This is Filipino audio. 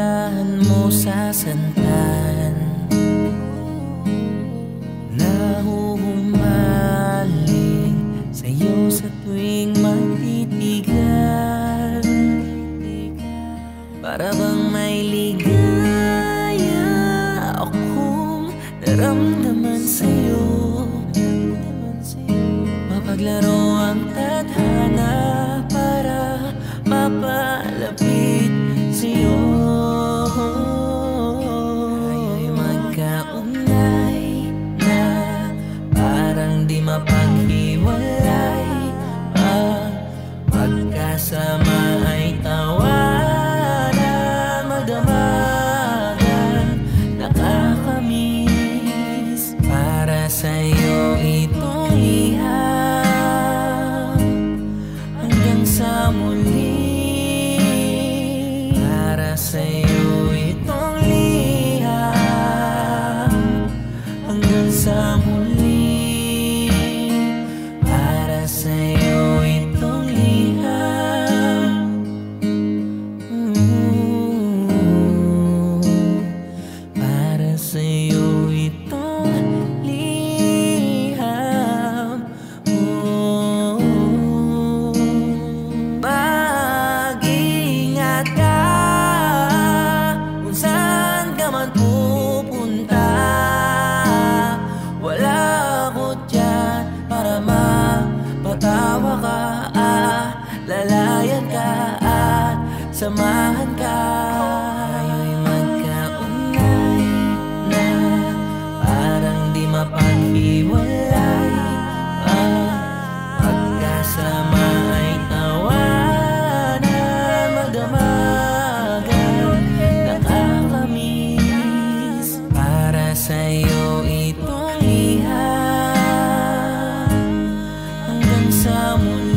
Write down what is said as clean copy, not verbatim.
Dahan mo sa santan, nahuhumaling sa'yo sa tuwing magtitigan. Para bang may ligaya akong naramdaman sa'yo. Mapaglaro ang tadhana para mapalapit sa'yo. Tayo'y magkaunay na parang di mapaghiwalay. Pagkasama ay tawanan, magdamagan, nakakamiss. Para sa'yo itong liham hanggang sa muli. Para sa'yo itong liham hanggang sa muli. Para sa'yo itong liham. Para sa'yo itong liham. Mag-ingat ka kung saan ka man pupunta. Wala ako dyan para mapatawa ka, lalayan ka at samahan ka. Tayo'y magkaunay na parang di mapaghiwalay. Pagkasama ay tawanan, magdamagan, nakakamiss. Para sa'yo itong liham hanggang sa muli.